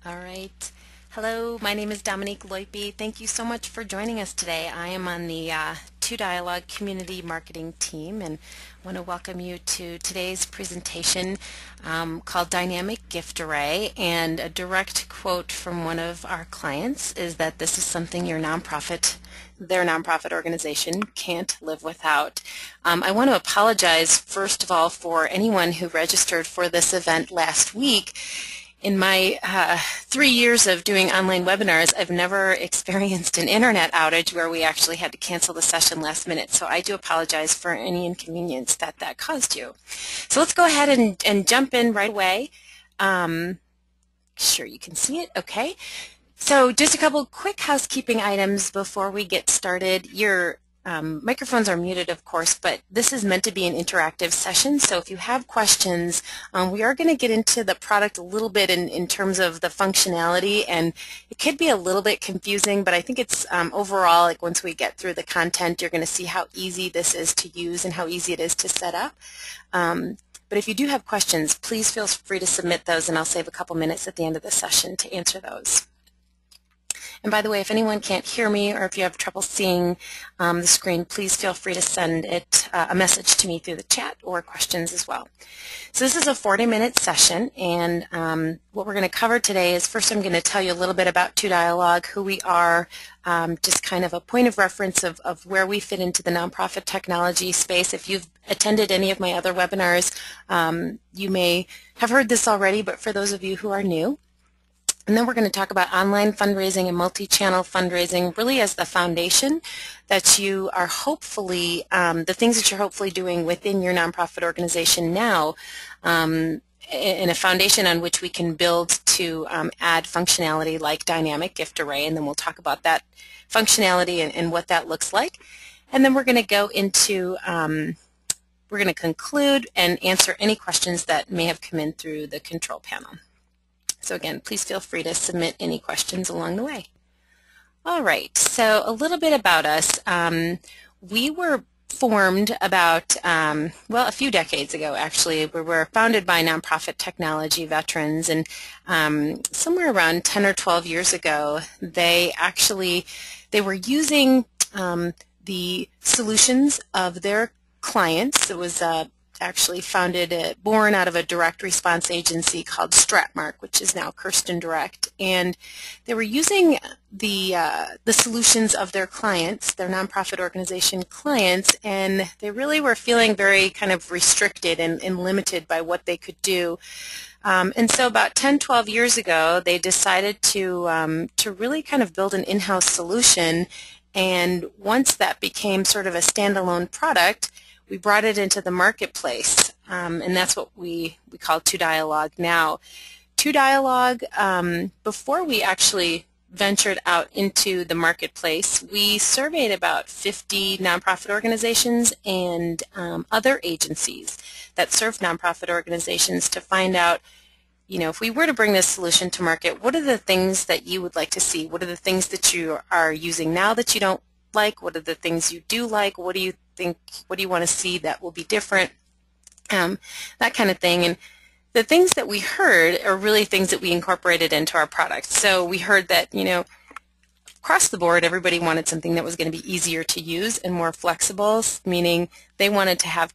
All right. Hello, my name is Dominique Loipe. Thank you so much for joining us today. I am on the Two Dialogue Community Marketing team and want to welcome you to today's presentation called Dynamic Gift Array. And a direct quote from one of our clients is that this is something their nonprofit organization can't live without. I want to apologize first of all for anyone who registered for this event last week. In my 3 years of doing online webinars, I've never experienced an internet outage where we actually had to cancel the session last minute. So I do apologize for any inconvenience that caused you. So let's go ahead and jump in right away. Sure you can see it. Okay. So just a couple quick housekeeping items before we get started. Your microphones are muted, of course, but this is meant to be an interactive session, so if you have questions, we are going to get into the product a little bit in terms of the functionality, and it could be a little bit confusing, but I think it's overall, like once we get through the content, you're going to see how easy this is to use and how easy it is to set up. But if you do have questions, please feel free to submit those, and I'll save a couple minutes at the end of the session to answer those. And by the way, if anyone can't hear me or if you have trouble seeing the screen, please feel free to send a message to me through the chat or questions as well. So this is a 40-minute session, and what we're going to cover today is first I'm going to tell you a little bit about Two Dialogue, who we are, just kind of a point of reference of where we fit into the nonprofit technology space. If you've attended any of my other webinars, you may have heard this already, but for those of you who are new, and then we're going to talk about online fundraising and multi-channel fundraising really as the foundation that you are hopefully, the things that you're hopefully doing within your nonprofit organization now, in a foundation on which we can build to add functionality like dynamic gift array, and then we'll talk about that functionality and what that looks like. And then we're going to go into, we're going to conclude and answer any questions that may have come in through the control panel. So again, please feel free to submit any questions along the way. All right, so a little bit about us. We were formed about, well, a few decades ago, actually. We were founded by nonprofit technology veterans, and somewhere around 10 or 12 years ago, they were using the solutions of their clients. It was actually born out of a direct response agency called Stratmark, which is now Kirsten Direct, and they were using the solutions of their clients, their nonprofit organization clients, and they really were feeling very kind of restricted and limited by what they could do. And so about 10, 12 years ago, they decided to really kind of build an in-house solution, and once that became sort of a standalone product, we brought it into the marketplace, and that's what we call Two Dialogue now. Two Dialogue, before we actually ventured out into the marketplace, we surveyed about 50 nonprofit organizations and other agencies that serve nonprofit organizations to find out, you know, if we were to bring this solution to market, what are the things that you would like to see? What are the things that you are using now that you don't like? What are the things you do like? What do you think, what do you want to see that will be different? That kind of thing. And the things that we heard are really things that we incorporated into our product. So we heard that, you know, across the board, everybody wanted something that was going to be easier to use and more flexible, meaning they wanted to have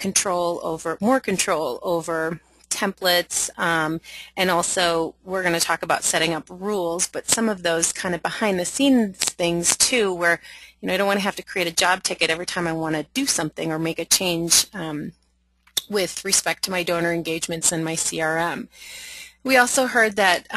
more control over templates, and also we're going to talk about setting up rules, but some of those kind of behind the scenes things too, where, you know, I don't want to have to create a job ticket every time I want to do something or make a change with respect to my donor engagements and my CRM. We also heard that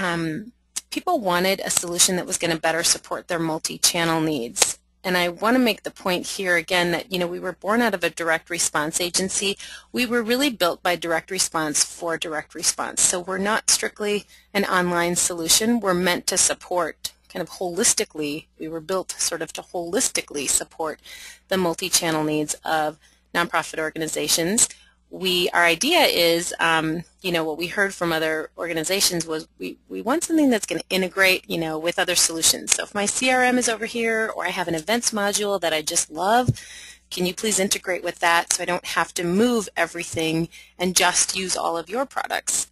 people wanted a solution that was going to better support their multi-channel needs. And I want to make the point here again that, you know, we were born out of a direct response agency. We were really built by direct response for direct response. So we're not strictly an online solution. We're meant to support kind of holistically. We were built sort of to holistically support the multi-channel needs of nonprofit organizations. Our idea is, you know, what we heard from other organizations was we want something that's going to integrate, you know, with other solutions. So if my CRM is over here, or I have an events module that I just love, can you please integrate with that so I don't have to move everything and just use all of your products?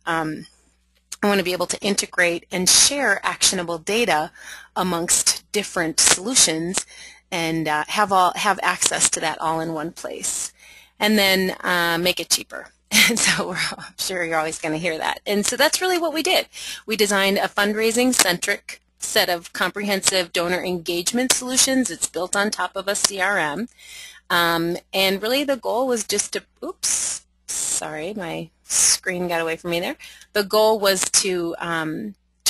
I want to be able to integrate and share actionable data amongst different solutions and have access to that all in one place. And then make it cheaper. And so I'm sure you're always going to hear that. And so that's really what we did. We designed a fundraising-centric set of comprehensive donor engagement solutions. It's built on top of a CRM. And really the goal was just to, oops, sorry, my screen got away from me there. The goal was to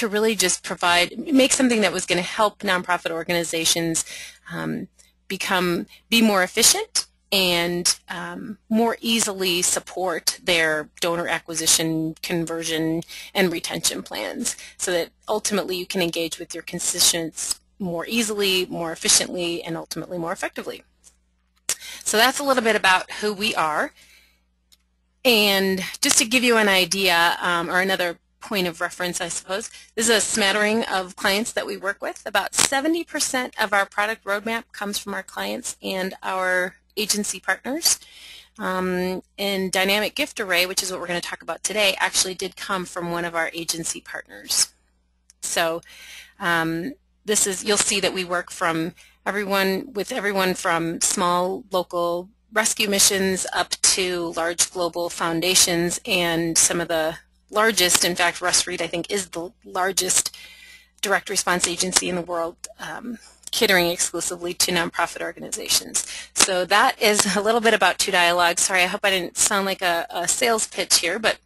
really just make something that was going to help nonprofit organizations be more efficient and more easily support their donor acquisition, conversion, and retention plans so that ultimately you can engage with your constituents more easily, more efficiently, and ultimately more effectively. So that's a little bit about who we are. And just to give you an idea, or another point of reference, I suppose, this is a smattering of clients that we work with. About 70% of our product roadmap comes from our clients and our agency partners. And Dynamic Gift Array, which is what we're going to talk about today, actually did come from one of our agency partners. So you'll see that we work with everyone from small local rescue missions up to large global foundations, and some of the largest, in fact, Russ Reed, I think, is the largest direct response agency in the world, catering exclusively to nonprofit organizations. So that is a little bit about Two Dialogues. Sorry, I hope I didn't sound like a sales pitch here, but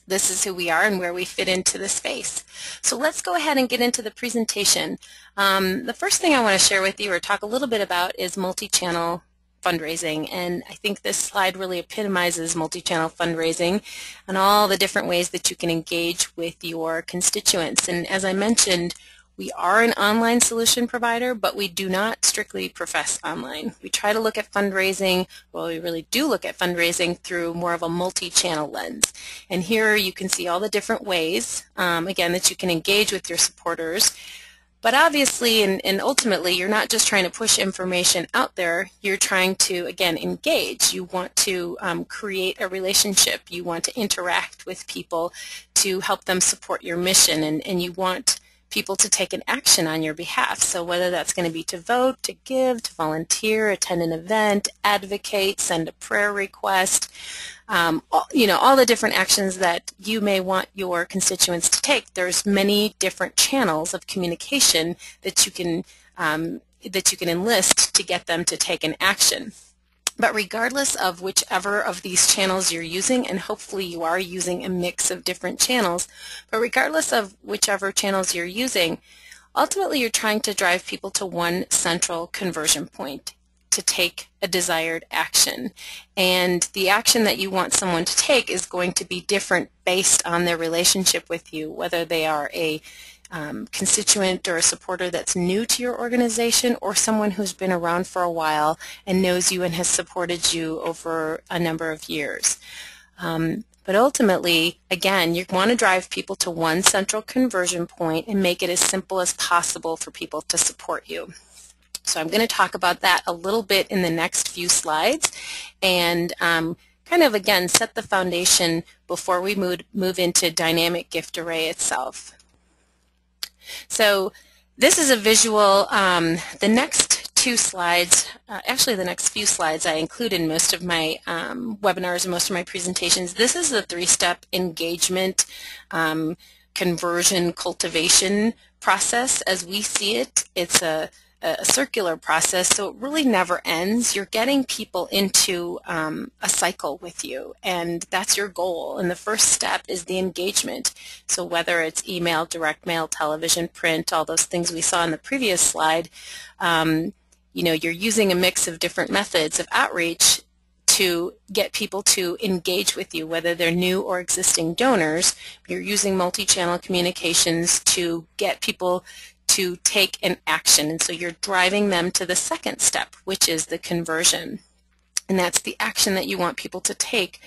this is who we are and where we fit into the space. So let's go ahead and get into the presentation. The first thing I want to share with you or talk a little bit about is multi-channel fundraising, and I think this slide really epitomizes multi-channel fundraising and all the different ways that you can engage with your constituents. And as I mentioned, we are an online solution provider, but we do not strictly profess online. We try to look at fundraising, well, we really do look at fundraising through more of a multi-channel lens. And here you can see all the different ways, again, that you can engage with your supporters. But obviously and ultimately, you're not just trying to push information out there. You're trying to, again, engage. You want to create a relationship. You want to interact with people to help them support your mission, and you want people to take an action on your behalf. So whether that's going to be to vote, to give, to volunteer, attend an event, advocate, send a prayer request, all the different actions that you may want your constituents to take. There's many different channels of communication that you can enlist to get them to take an action. But regardless of whichever of these channels you're using, and hopefully you are using a mix of different channels, but regardless of whichever channels you're using, ultimately you're trying to drive people to one central conversion point to take a desired action. And the action that you want someone to take is going to be different based on their relationship with you, whether they are a constituent or a supporter that's new to your organization, or someone who's been around for a while and knows you and has supported you over a number of years. But ultimately, again, you want to drive people to one central conversion point and make it as simple as possible for people to support you. So I'm going to talk about that a little bit in the next few slides, and kind of, again, set the foundation before we move into Dynamic Gift Array itself. So this is a visual. The next two slides, actually the next few slides I include in most of my webinars and most of my presentations. This is the three-step engagement, conversion, cultivation process. As we see it, it's a circular process, so it really never ends. You're getting people into a cycle with you, and that's your goal. And the first step is the engagement. So whether it's email, direct mail, television, print, all those things we saw in the previous slide, you're using a mix of different methods of outreach to get people to engage with you, whether they're new or existing donors. You're using multi-channel communications to get people to take an action, and so you're driving them to the second step, which is the conversion. And that's the action that you want people to take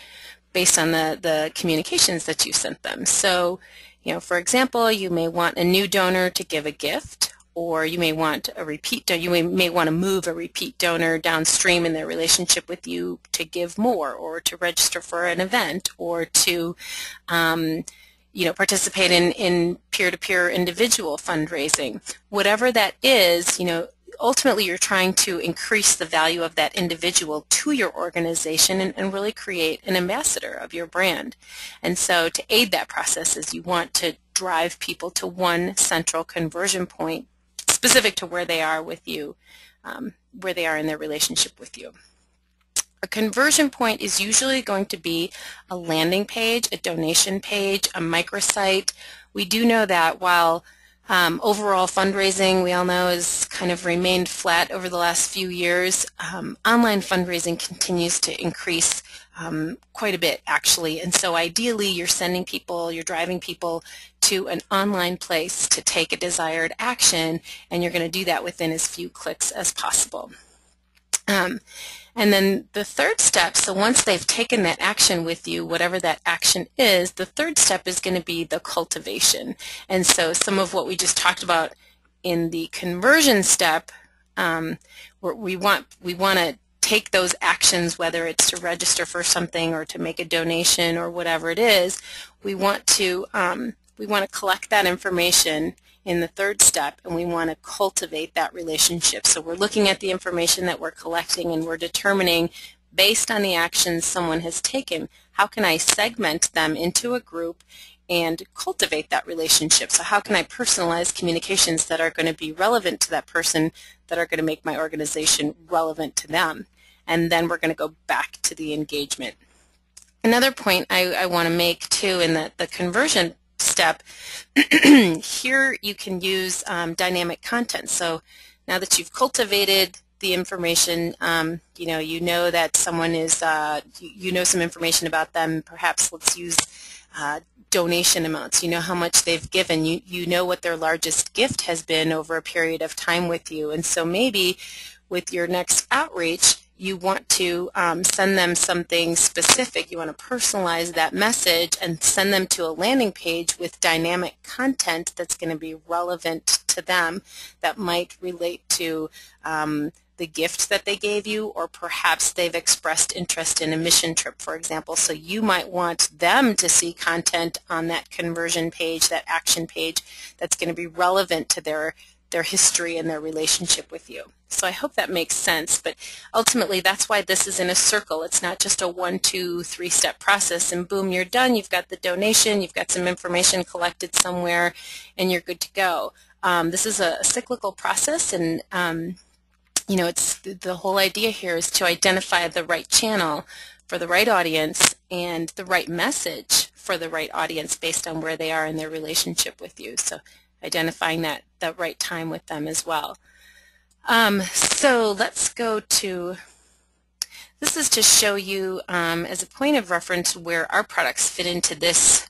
based on the communications that you sent them. So, for example, you may want a new donor to give a gift, or you may want a repeat donor. You may want to move a repeat donor downstream in their relationship with you to give more, or to register for an event, or to participate in peer-to-peer individual fundraising. Whatever that is, ultimately you're trying to increase the value of that individual to your organization and really create an ambassador of your brand. And so to aid that process is you want to drive people to one central conversion point specific to where they are with you, where they are in their relationship with you. A conversion point is usually going to be a landing page, a donation page, a microsite. We do know that while overall fundraising, we all know, has kind of remained flat over the last few years, online fundraising continues to increase quite a bit, actually. And so ideally, you're sending people, you're driving people to an online place to take a desired action, and you're going to do that within as few clicks as possible. And then the third step, so once they've taken that action with you, whatever that action is, the third step is going to be the cultivation. And so some of what we just talked about in the conversion step, we want to take those actions, whether it's to register for something or to make a donation or whatever it is. We want to collect that information in the third step, and we want to cultivate that relationship. So we're looking at the information that we're collecting, and we're determining, based on the actions someone has taken, how can I segment them into a group and cultivate that relationship? So how can I personalize communications that are going to be relevant to that person, that are going to make my organization relevant to them? And then we're going to go back to the engagement. Another point I want to make too in the conversion step, here you can use dynamic content. So now that you've cultivated the information, you know that someone is, you know some information about them. Perhaps let's use donation amounts. You know how much they've given. You know what their largest gift has been over a period of time with you. And so maybe with your next outreach, you want to send them something specific. You want to personalize that message and send them to a landing page with dynamic content that's going to be relevant to them, that might relate to the gift that they gave you, or perhaps they've expressed interest in a mission trip, for example. So you might want them to see content on that conversion page, that action page, that's going to be relevant to their history and their relationship with you. So I hope that makes sense, but ultimately that's why this is in a circle. It's not just a 1, 2, 3-step process and boom, you're done. You've got the donation, you've got some information collected somewhere, and you're good to go. This is a cyclical process, and it's the whole idea here is to identify the right channel for the right audience and the right message for the right audience based on where they are in their relationship with you. So identifying that right time with them as well. So let's go to, this is to show you as a point of reference where our products fit into this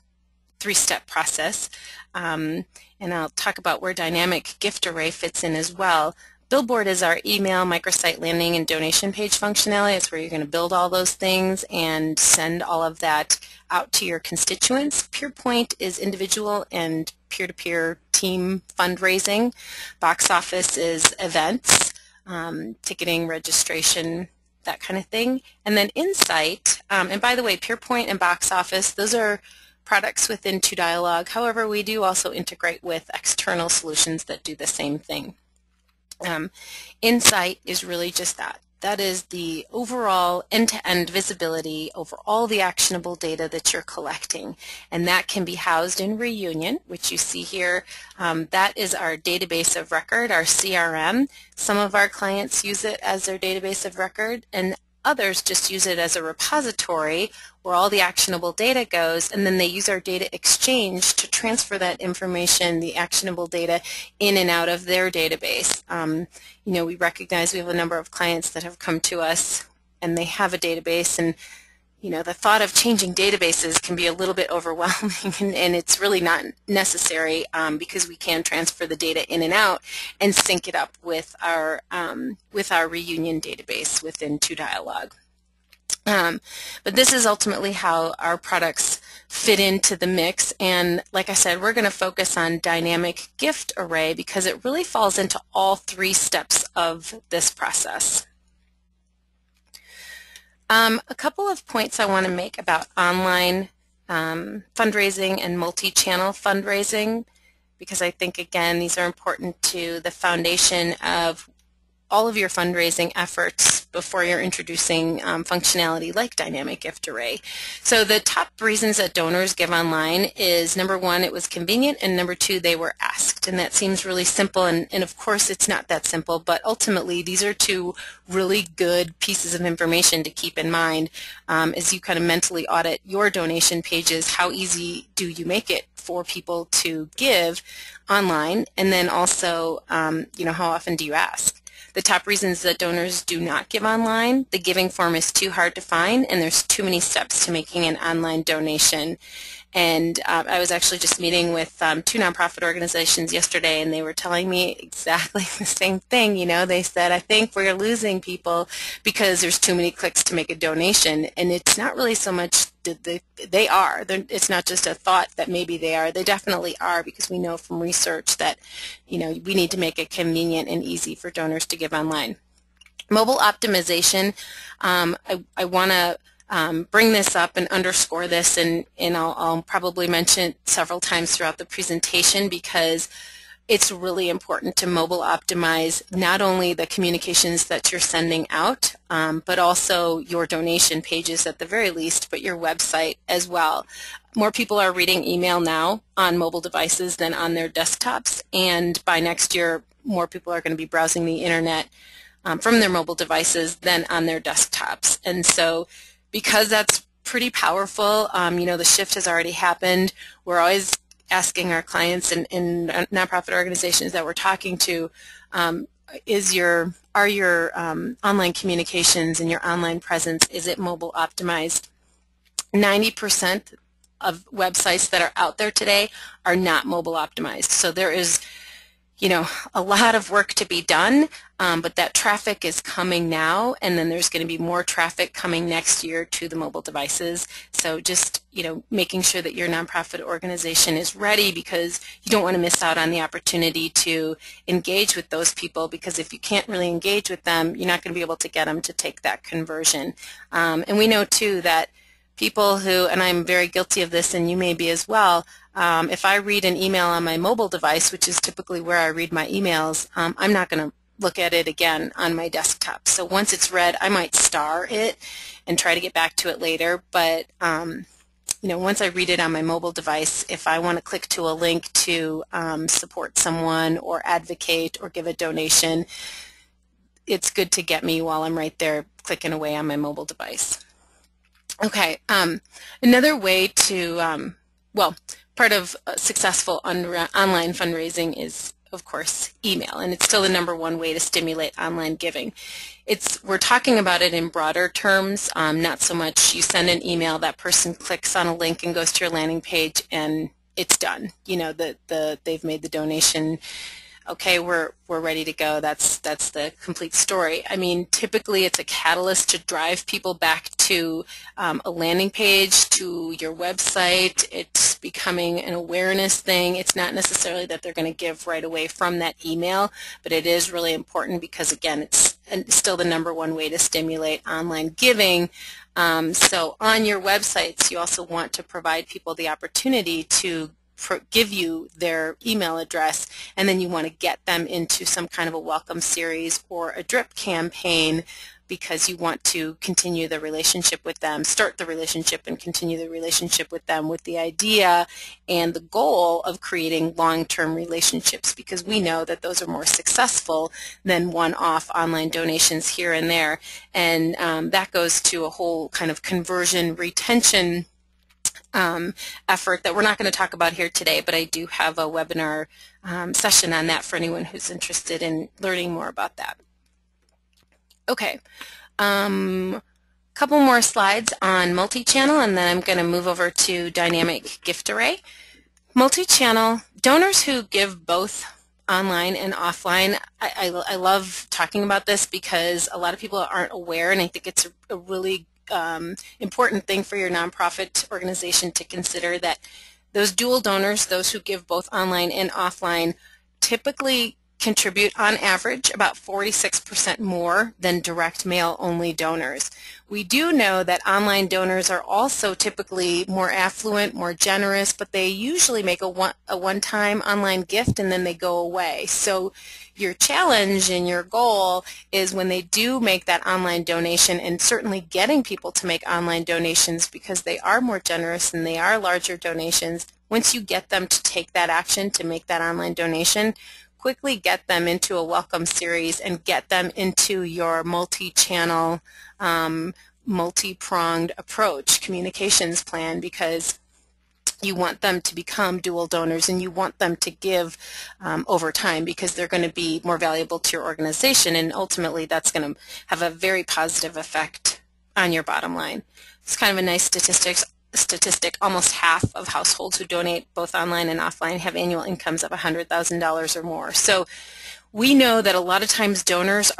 3-step process. And I'll talk about where dynamic gift array fits in as well. Billboard is our email, microsite, landing, and donation page functionality. It's where you're going to build all those things and send all of that out to your constituents. PeerPoint is individual and peer-to-peer team fundraising. Box Office is events, ticketing, registration, that kind of thing. And then Insight, and by the way, PeerPoint and Box Office, those are products within 2Dialog. However, we do also integrate with external solutions that do the same thing. Insight is really just that. That is the overall end-to-end visibility over all the actionable data that you're collecting. And that can be housed in Reunion, which you see here. That is our database of record, our CRM. Some of our clients use it as their database of record, and others just use it as a repository where all the actionable data goes, and then they use our data exchange to transfer that information, the actionable data, in and out of their database. We recognize we have a number of clients that have come to us and they have a database, and the thought of changing databases can be a little bit overwhelming, and it's really not necessary because we can transfer the data in and out and sync it up with our Reunion database within 2Dialog. But this is ultimately how our products fit into the mix, and like I said, we're going to focus on dynamic gift array because it really falls into all 3 steps of this process. A couple of points I want to make about online fundraising and multi-channel fundraising, because I think, again, these are important to the foundation of all of your fundraising efforts before you're introducing functionality like dynamic gift array. So the top reasons that donors give online is, number one, it was convenient, and number two, they were asked. And that seems really simple, and of course it's not that simple, but ultimately these are two really good pieces of information to keep in mind as you kind of mentally audit your donation pages. How easy do you make it for people to give online? And then also, how often do you ask? The top reasons that donors do not give online: the giving form is too hard to find, and there's too many steps to making an online donation. And I was actually just meeting with two nonprofit organizations yesterday, and they were telling me exactly the same thing. They said, I think we're losing people because there's too many clicks to make a donation. And it's not really so much they are. It's not just a thought that maybe they are. They definitely are, because we know from research that, we need to make it convenient and easy for donors to give online. Mobile optimization, I want to bring this up and underscore this, and I'll probably mention it several times throughout the presentation, because it's really important to mobile optimize not only the communications that you're sending out, but also your donation pages at the very least, but your website as well. More people are reading email now on mobile devices than on their desktops, and by next year more people are going to be browsing the internet from their mobile devices than on their desktops. And so because that's pretty powerful, the shift has already happened. We're always asking our clients and nonprofit organizations that we're talking to, are your online communications and your online presence, is it mobile optimized? 90% of websites that are out there today are not mobile optimized. So there is a lot of work to be done, but that traffic is coming now, and then there's going to be more traffic coming next year to the mobile devices. So just, making sure that your nonprofit organization is ready, because you don't want to miss out on the opportunity to engage with those people, because if you can't really engage with them, you're not going to be able to get them to take that conversion. And we know, too, that people who, and I'm very guilty of this, and you may be as well, if I read an email on my mobile device, which is typically where I read my emails, I'm not going to look at it again on my desktop. So once it's read, I might star it and try to get back to it later. But once I read it on my mobile device, if I want to click to a link to support someone or advocate or give a donation, it's good to get me while I'm right there clicking away on my mobile device. Okay, another way to, part of successful online fundraising is, of course, email, and it's still the #1 way to stimulate online giving. We're talking about it in broader terms, not so much you send an email, that person clicks on a link and goes to your landing page, and it's done. They've made the donation. Okay, we're ready to go. That's the complete story. I mean, typically it's a catalyst to drive people back to a landing page, to your website. It's becoming an awareness thing. It's not necessarily that they're going to give right away from that email, but it is really important because, again, it's still the #1 way to stimulate online giving. So on your websites, you also want to provide people the opportunity to give you their email address, and then you want to get them into some kind of a welcome series or a drip campaign, because you want to continue the relationship with them, start the relationship and continue the relationship with them, with the idea and the goal of creating long-term relationships, because we know that those are more successful than one-off online donations here and there. And that goes to a whole kind of conversion retention effort that we're not going to talk about here today, but I do have a webinar session on that for anyone who's interested in learning more about that. Okay, couple more slides on multi-channel, and then I'm going to move over to dynamic gift array. Multi-channel, donors who give both online and offline, I love talking about this because a lot of people aren't aware, and I think it's a really important thing for your nonprofit organization to consider, that those dual donors, those who give both online and offline, typically contribute on average about 46% more than direct mail-only donors. We do know that online donors are also typically more affluent, more generous, but they usually make a one-time online gift and then they go away. So your challenge and your goal is when they do make that online donation, and certainly getting people to make online donations because they are more generous and they are larger donations, once you get them to take that action to make that online donation, quickly get them into a welcome series and get them into your multi-channel, multi-pronged approach communications plan, because you want them to become dual donors and you want them to give over time, because they're going to be more valuable to your organization, and ultimately that's going to have a very positive effect on your bottom line. It's kind of a nice statistic. Almost half of households who donate both online and offline have annual incomes of $100,000 or more. So we know that a lot of times donors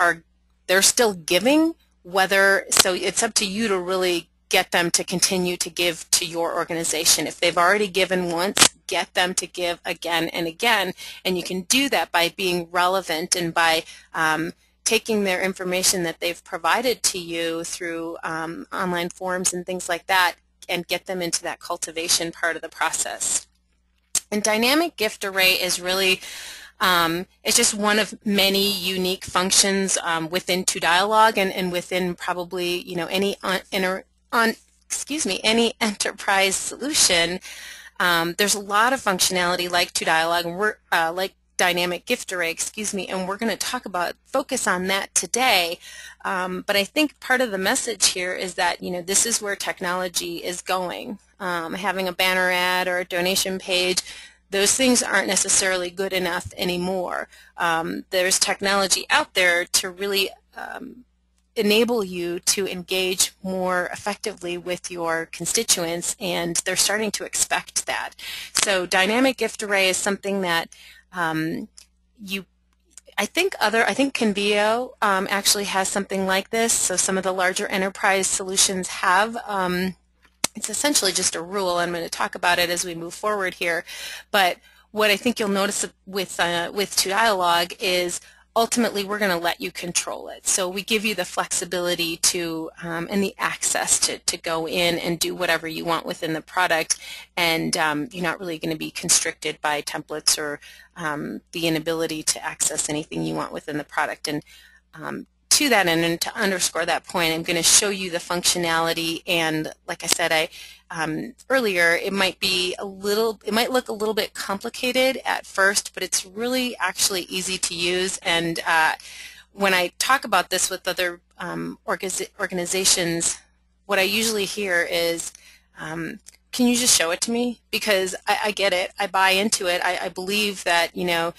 they're still giving, so it's up to you to really get them to continue to give to your organization. If they've already given once, get them to give again and again, and you can do that by being relevant and by taking their information that they've provided to you through online forums and things like that, and get them into that cultivation part of the process. And dynamic gift array is really, it's just one of many unique functions within ToDialog and within probably, you know, any any enterprise solution. There's a lot of functionality like ToDialog, and we're like dynamic gift array, and we're going to focus on that today. But I think part of the message here is that, you know, this is where technology is going. Having a banner ad or a donation page, those things aren't necessarily good enough anymore. There's technology out there to really enable you to engage more effectively with your constituents, and they're starting to expect that. So dynamic gift array is something that I think Convio actually has something like this. So some of the larger enterprise solutions have. It's essentially just a rule. I'm going to talk about it as we move forward here. But what I think you'll notice with ToDialog is ultimately we're going to let you control it. So we give you the flexibility to and the access to go in and do whatever you want within the product, and you're not really going to be constricted by templates or the inability to access anything you want within the product. And to that end, and to underscore that point, I'm going to show you the functionality, and like I said earlier, it might look a little bit complicated at first, but it's really actually easy to use. And when I talk about this with other organizations, what I usually hear is, can you just show it to me? Because I get it, I buy into it, I believe that, you know,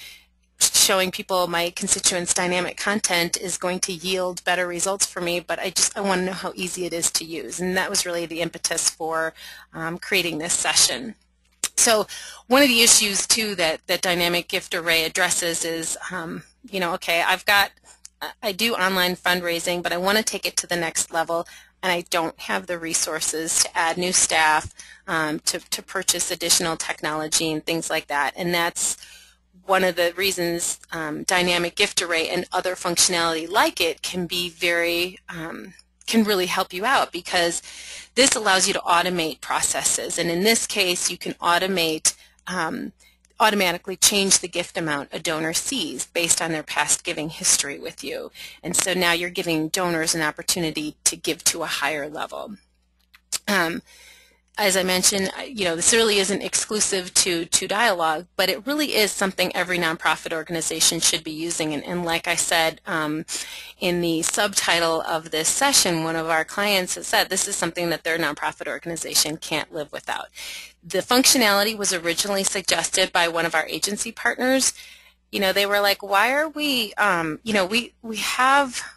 showing people my constituents' dynamic content is going to yield better results for me, but I want to know how easy it is to use, and that was really the impetus for creating this session. So one of the issues too that dynamic gift array addresses is, you know, okay, I do online fundraising, but I want to take it to the next level, and I don't have the resources to add new staff, to purchase additional technology and things like that, and that's one of the reasons dynamic gift array and other functionality like it can be can really help you out, because this allows you to automate processes, and in this case you can automatically change the gift amount a donor sees based on their past giving history with you, and so now you're giving donors an opportunity to give to a higher level. As I mentioned, you know, this really isn't exclusive to ToDialog, but it really is something every nonprofit organization should be using. And like I said in the subtitle of this session, one of our clients has said this is something that their nonprofit organization can't live without. The functionality was originally suggested by one of our agency partners. You know, they were like, why are we, you know,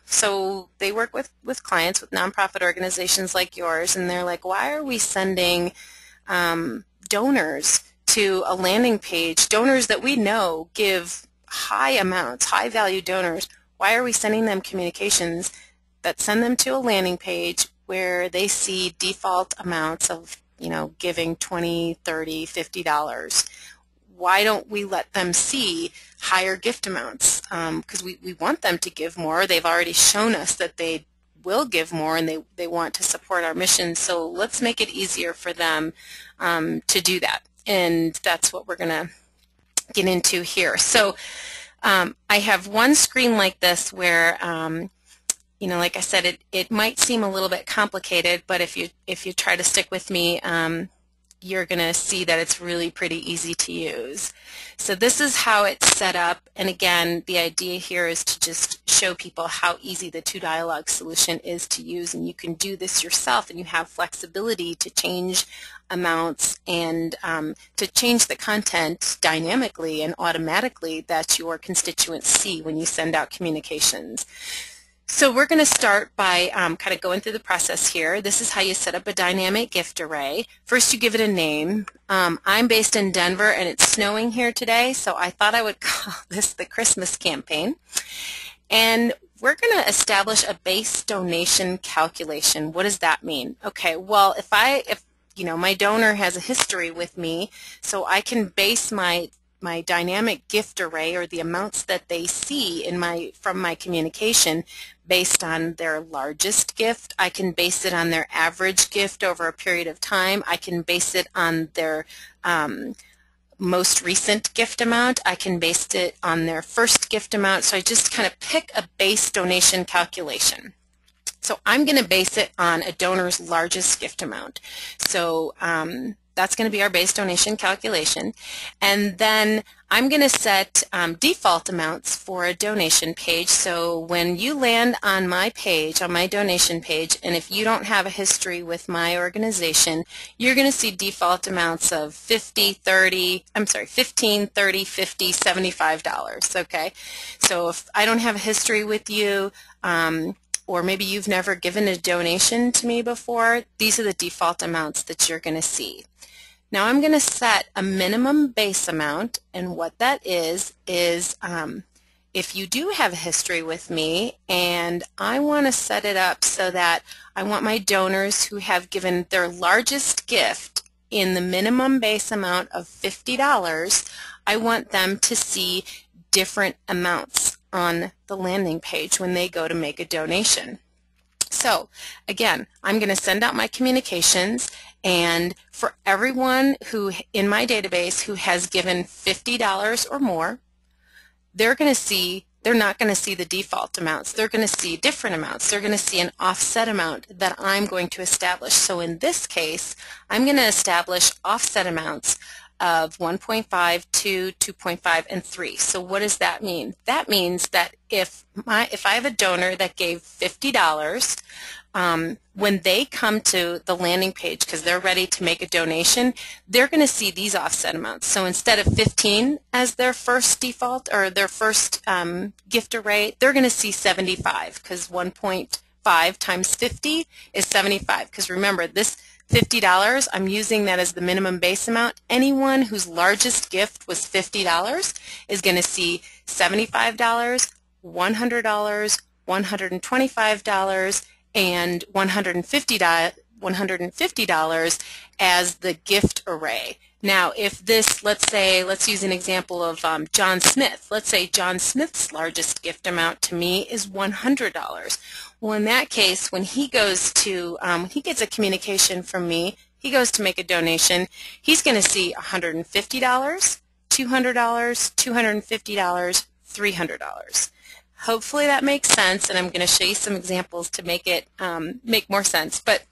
so they work with clients, with nonprofit organizations like yours, and they're like, why are we sending donors to a landing page, donors that we know give high amounts, high value donors, why are we sending them communications that send them to a landing page where they see default amounts of, you know, giving $20, $30, $50? why don't we let them see higher gift amounts? Because we want them to give more. They've already shown us that they will give more, and they want to support our mission, so let's make it easier for them to do that. And that's what we're going to get into here. So I have one screen like this where you know, like I said, it might seem a little bit complicated, but if you try to stick with me, you're going to see that it's really pretty easy to use. So this is how it's set up, and again, the idea here is to just show people how easy the two-dialogue solution is to use, and you can do this yourself, and you have flexibility to change amounts and to change the content dynamically and automatically that your constituents see when you send out communications. So we're going to start by kind of going through the process here. This is how you set up a dynamic gift array. First you give it a name. I'm based in Denver and it's snowing here today, so I thought I would call this the Christmas campaign. And we're going to establish a base donation calculation. What does that mean? Okay, well, if you know, my donor has a history with me, so I can base my dynamic gift array, or the amounts that they see from my communication, based on their largest gift. I can base it on their average gift over a period of time. I can base it on their most recent gift amount. I can base it on their first gift amount. So I just kind of pick a base donation calculation. So I'm going to base it on a donor's largest gift amount. So that's going to be our base donation calculation. And then I'm going to set default amounts for a donation page. So when you land on my page, on my donation page, and if you don't have a history with my organization, you're going to see default amounts of $15, $30, $50, $75, okay? So if I don't have a history with you, or maybe you've never given a donation to me before, these are the default amounts that you're going to see. Now I'm going to set a minimum base amount, and what that is if you do have a history with me, and I want to set it up so that I want my donors who have given their largest gift in the minimum base amount of $50, I want them to see different amounts on the landing page when they go to make a donation. So again, I'm going to send out my communications, and for everyone who in my database who has given $50 or more, they're not going to see the default amounts. They're going to see different amounts. They're going to see an offset amount that I'm going to establish. So in this case, I'm going to establish offset amounts of 1.5, 2, 2.5, and 3. So what does that mean? That means that if I have a donor that gave $50, when they come to the landing page because they're ready to make a donation, they're going to see these offset amounts. So instead of 15 as their first default or their first gift array, they're going to see 75, because 1.5 times 50 is 75. Because remember, this $50, I'm using that as the minimum base amount. Anyone whose largest gift was $50 is going to see $75, $100, $125, and $150 as the gift array. Now, if this, let's use an example of John Smith. Let's say John Smith's largest gift amount to me is $100. Well, in that case, when he goes to, he gets a communication from me, he goes to make a donation, he's going to see $150, $200, $250, $300. Hopefully that makes sense, and I'm going to show you some examples to make it make more sense. But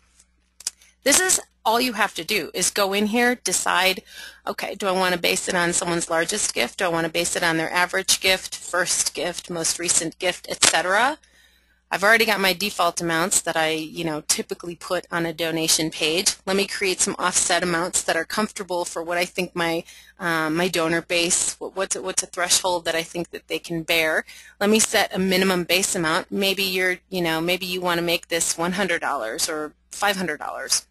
this is all you have to do is go in here, decide, okay, do I want to base it on someone's largest gift? Do I want to base it on their average gift, first gift, most recent gift, etc.? I've already got my default amounts that I, typically put on a donation page. Let me create some offset amounts that are comfortable for what I think my my donor base, what's a threshold that I think that they can bear. Let me set a minimum base amount. Maybe maybe you want to make this $100 or $500.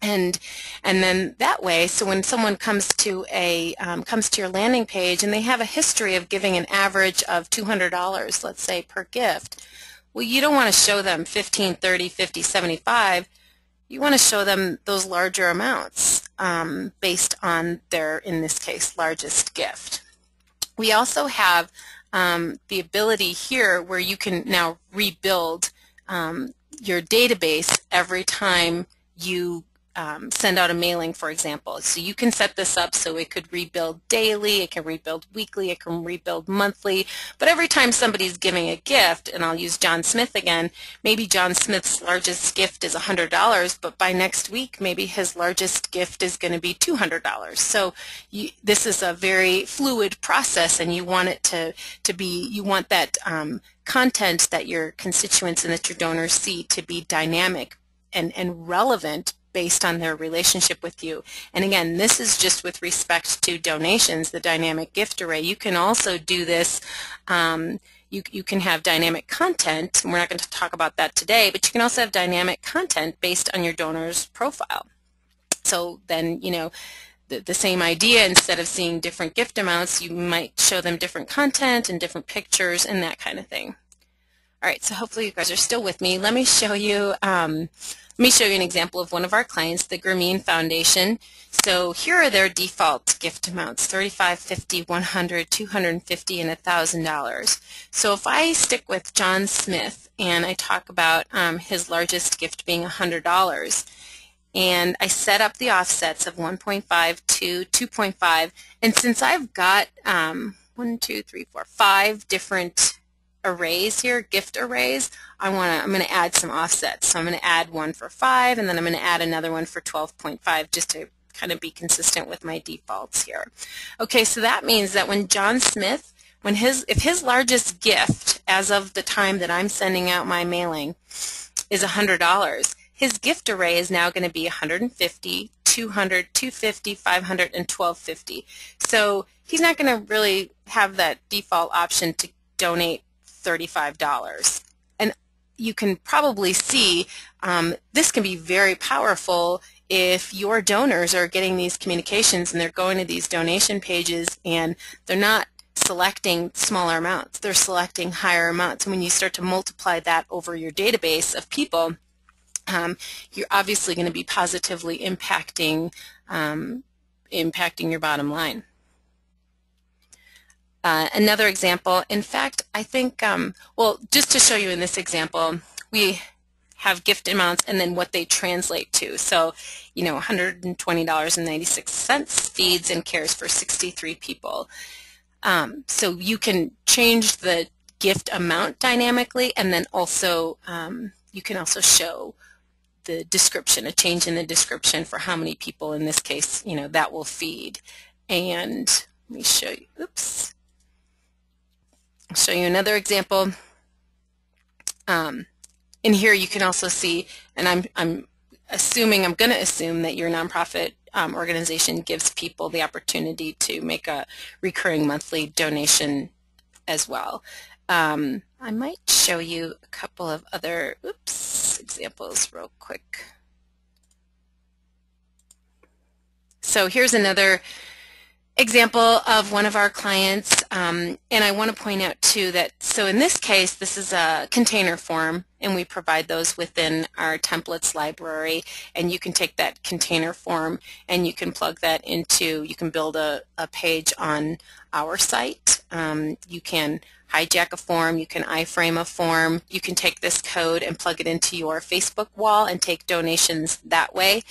And then that way, so when someone comes to your landing page and they have a history of giving an average of $200, let's say, per gift, well, you don't want to show them 15, 30, 50, 75. you want to show them those larger amounts based on their, in this case, largest gift. We also have the ability here where you can now rebuild your database every time you send out a mailing, for example. So you can set this up so it could rebuild daily, it can rebuild weekly, it can rebuild monthly, but every time somebody's giving a gift, and I'll use John Smith again, maybe John Smith's largest gift is $100, but by next week maybe his largest gift is going to be $200. So this is a very fluid process, and you want it to be, you want that content that your constituents and that your donors see to be dynamic and relevant based on their relationship with you. And again, this is just with respect to donations, the dynamic gift array. You can also do this, you can have dynamic content, and we're not going to talk about that today, but you can also have dynamic content based on your donor's profile. So then, you know, the same idea, instead of seeing different gift amounts, you might show them different content and different pictures and that kind of thing. All right, so hopefully you guys are still with me. Let me show you an example of one of our clients, the Grameen Foundation. So here are their default gift amounts: $35, $50, $100, $250, and $1,000. So if I stick with John Smith and I talk about his largest gift being $100, and I set up the offsets of 1.5 to 2.5, and since I've got 5 different arrays here, gift arrays, I'm going to add some offsets. So I'm going to add one for 5, and then I'm going to add another one for 12.5, just to kind of be consistent with my defaults here. Okay, so that means that when John Smith, if his largest gift as of the time that I'm sending out my mailing is $100, his gift array is now going to be 150, 200, 250, 500, and 1250. So he's not going to really have that default option to donate $35. And you can probably see this can be very powerful if your donors are getting these communications and they're going to these donation pages and they're not selecting smaller amounts, they're selecting higher amounts. And when you start to multiply that over your database of people, you're obviously going to be positively impacting your bottom line. Another example, in fact, I think, well, just to show you in this example, we have gift amounts and then what they translate to. So, you know, $120.96 feeds and cares for 63 people. So you can change the gift amount dynamically, and then also you can also show the description, a change in the description for how many people in this case, you know, that will feed. And let me show you, oops. I'll show you another example. In here you can also see, and I'm going to assume that your nonprofit organization gives people the opportunity to make a recurring monthly donation as well. I might show you a couple of other examples real quick. So here's another example of one of our clients, and I want to point out too that, so in this case, this is a container form, and we provide those within our templates library, and you can take that container form and you can plug that into, you can build a page on our site. You can hijack a form, you can iframe a form, you can take this code and plug it into your Facebook wall and take donations that way.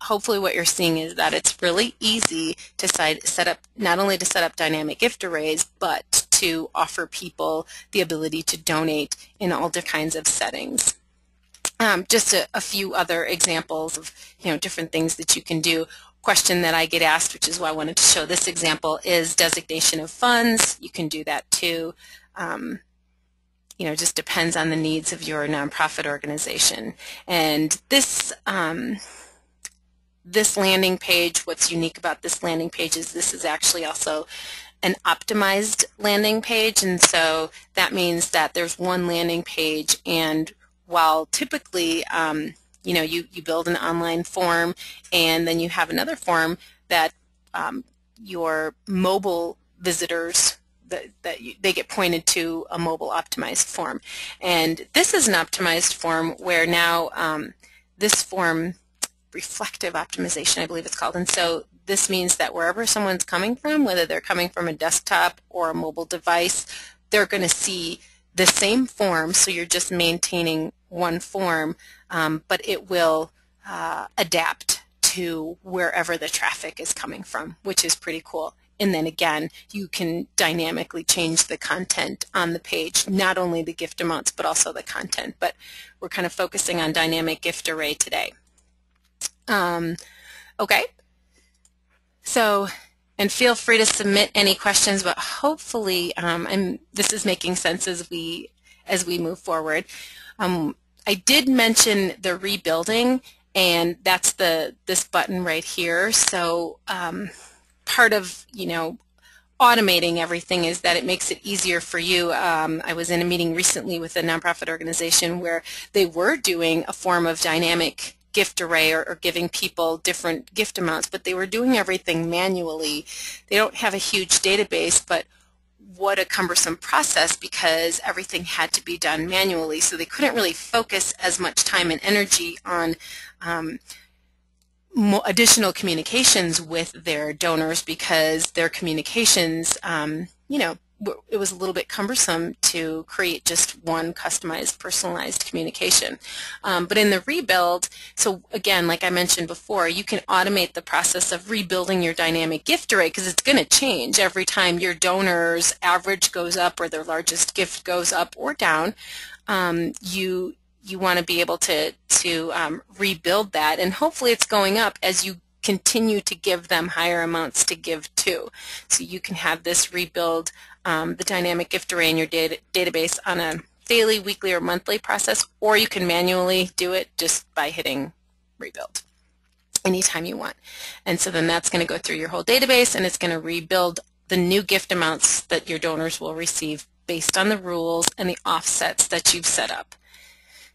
Hopefully what you're seeing is that it's really easy to set up, not only to set up dynamic gift arrays, but to offer people the ability to donate in all different kinds of settings. Just a few other examples of, you know, different things that you can do. Question that I get asked, which is why I wanted to show this example, is designation of funds. You can do that too. You know, just depends on the needs of your nonprofit organization. And this this landing page, what's unique about this landing page is this is actually also an optimized landing page, and so that means that there's one landing page, and while typically you know, you build an online form and then you have another form that your mobile visitors, they get pointed to a mobile optimized form. And this is an optimized form where now this form, reflective optimization, I believe it's called. And so this means that wherever someone's coming from, whether they're coming from a desktop or a mobile device, they're going to see the same form. So you're just maintaining one form, but it will adapt to wherever the traffic is coming from, which is pretty cool. And then again, you can dynamically change the content on the page, not only the gift amounts, but also the content. But we're kind of focusing on dynamic gift array today. Okay, so, and feel free to submit any questions, but hopefully this is making sense as we move forward. I did mention the rebuilding, and that's this button right here. So part of, automating everything is that it makes it easier for you. I was in a meeting recently with a nonprofit organization where they were doing a form of dynamic gift array or giving people different gift amounts, but they were doing everything manually. They don't have a huge database, but what a cumbersome process because everything had to be done manually, so they couldn't really focus as much time and energy on additional communications with their donors because their communications, it was a little bit cumbersome to create just one customized, personalized communication. But in the rebuild, so again, like I mentioned before, you can automate the process of rebuilding your dynamic gift array because it's going to change every time your donor's average goes up or their largest gift goes up or down. You want to be able to rebuild that, and hopefully it's going up as you continue to give them higher amounts to give to. So you can have this rebuild the dynamic gift array in your database on a daily, weekly, or monthly process, or you can manually do it just by hitting rebuild anytime you want. And so then that's going to go through your whole database, and it's going to rebuild the new gift amounts that your donors will receive based on the rules and the offsets that you've set up.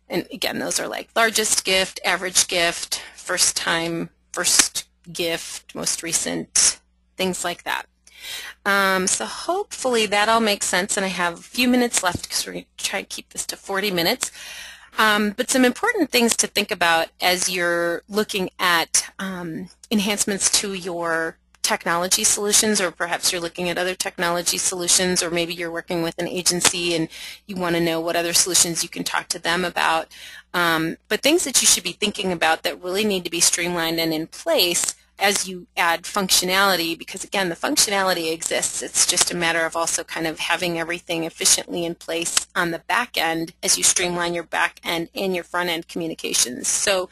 And again, those are like largest gift, average gift, first time, first gift, most recent, things like that. So hopefully that all makes sense, and I have a few minutes left because we're going to try to keep this to 40 minutes. But some important things to think about as you're looking at enhancements to your technology solutions, or perhaps you're looking at other technology solutions, or maybe you're working with an agency and you want to know what other solutions you can talk to them about. But things that you should be thinking about that really need to be streamlined and in place as you add functionality, because again, the functionality exists. It's just a matter of also kind of having everything efficiently in place on the back end as you streamline your back end and your front end communications. So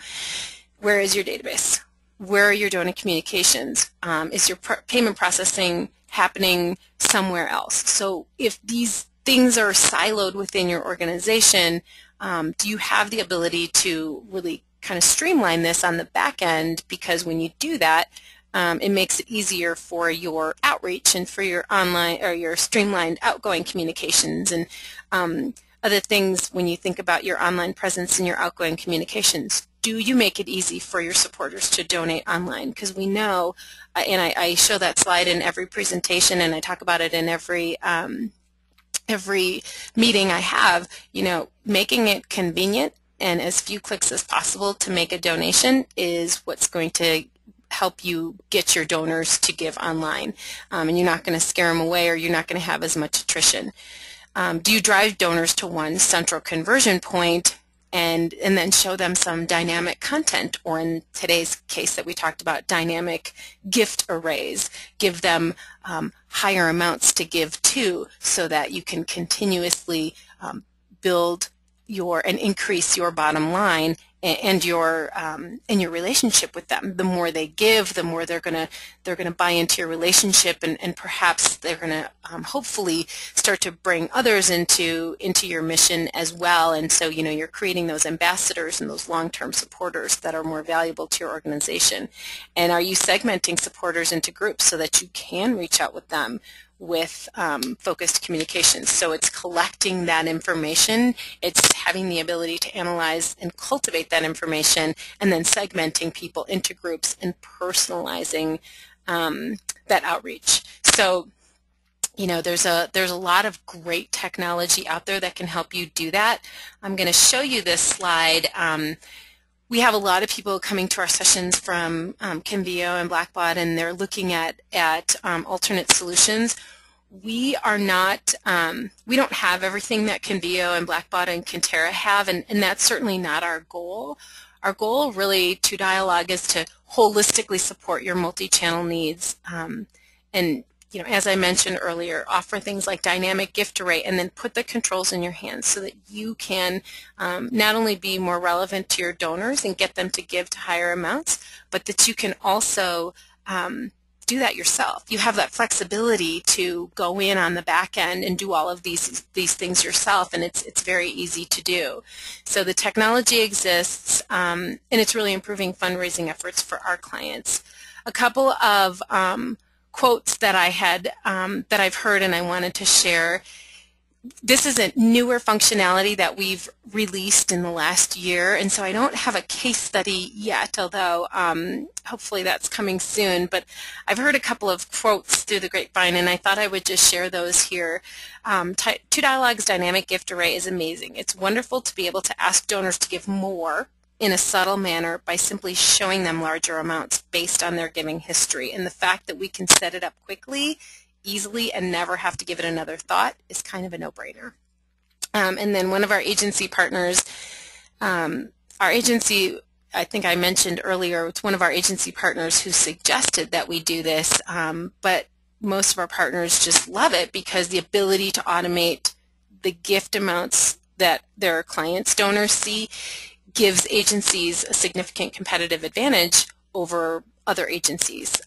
where is your database? Where are your donor communications? Is your payment processing happening somewhere else? So if these things are siloed within your organization, do you have the ability to really kind of streamline this on the back end? Because when you do that, it makes it easier for your outreach and for your online or your streamlined outgoing communications and other things when you think about your online presence and your outgoing communications. Do you make it easy for your supporters to donate online? Because we know, and I show that slide in every presentation, and I talk about it in every meeting I have, making it convenient and as few clicks as possible to make a donation is what's going to help you get your donors to give online. And you're not going to scare them away, or you're not going to have as much attrition. Do you drive donors to one central conversion point and then show them some dynamic content, or in today's case that we talked about, dynamic gift arrays? Give them higher amounts to give to so that you can continuously build and increase your bottom line and your relationship with them. The more they give, the more they're gonna buy into your relationship, and perhaps they're gonna hopefully start to bring others into your mission as well. And so you're creating those ambassadors and those long-term supporters that are more valuable to your organization. And are you segmenting supporters into groups so that you can reach out with them with focused communications? So it's collecting that information, it's having the ability to analyze and cultivate that information, and then segmenting people into groups and personalizing that outreach. So there's a lot of great technology out there that can help you do that. I'm going to show you this slide. we have a lot of people coming to our sessions from Convio and Blackbaud, and they're looking at alternate solutions. We are not, we don't have everything that Convio and Blackbaud and Cantera have, and that's certainly not our goal. Our goal really to Dialogue is to holistically support your multi-channel needs, and as I mentioned earlier, offer things like dynamic gift array, and then put the controls in your hands so that you can not only be more relevant to your donors and get them to give to higher amounts, but that you can also do that yourself. You have that flexibility to go in on the back end and do all of these things yourself, and it's very easy to do. So the technology exists, and it's really improving fundraising efforts for our clients. A couple of quotes that I had that I've heard and I wanted to share. This is a newer functionality that we've released in the last year, and so I don't have a case study yet, although hopefully that's coming soon. But I've heard a couple of quotes through the grapevine, and I thought I would just share those here. To Dialogue's dynamic gift array is amazing. It's wonderful to be able to ask donors to give more in a subtle manner by simply showing them larger amounts based on their giving history. And the fact that we can set it up quickly, easily, and never have to give it another thought is kind of a no-brainer. And then one of our agency partners, our agency, I think I mentioned earlier, it's one of our agency partners who suggested that we do this, but most of our partners just love it because the ability to automate the gift amounts that their clients' donors see gives agencies a significant competitive advantage over other agencies.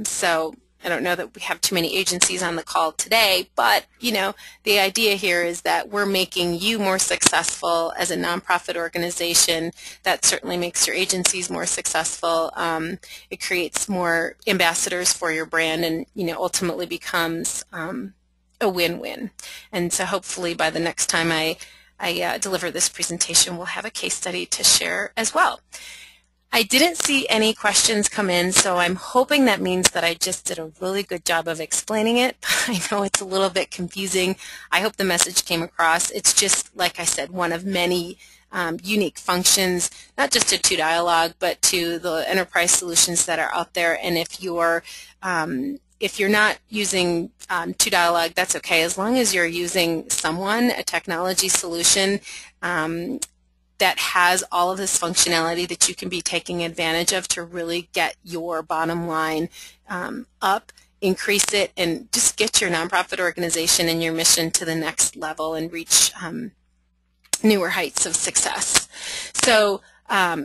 So I don't know that we have too many agencies on the call today, but the idea here is that we're making you more successful as a nonprofit organization. That certainly makes your agencies more successful. It creates more ambassadors for your brand, and ultimately becomes a win-win. And so hopefully by the next time I deliver this presentation, we'll have a case study to share as well. I didn't see any questions come in, so I'm hoping that means that I just did a really good job of explaining it. I know it's a little bit confusing. I hope the message came across. It's just, like I said, one of many unique functions, not just to Dialogue, but to the enterprise solutions that are out there. And if you're not using To Dialogue, that's okay, as long as you're using a technology solution that has all of this functionality that you can be taking advantage of to really get your bottom line up, increase it, and just get your nonprofit organization and your mission to the next level and reach newer heights of success. So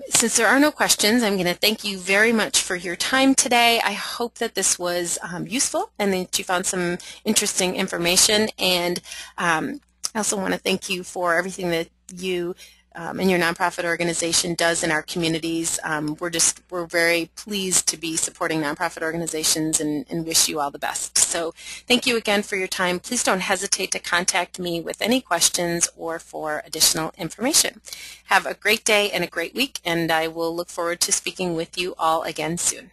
since there are no questions, I'm going to thank you very much for your time today. I hope that this was useful and that you found some interesting information. And I also want to thank you for everything that you and your nonprofit organization does in our communities. We're very pleased to be supporting nonprofit organizations and wish you all the best. So thank you again for your time. Please don't hesitate to contact me with any questions or for additional information. Have a great day and a great week, and I will look forward to speaking with you all again soon.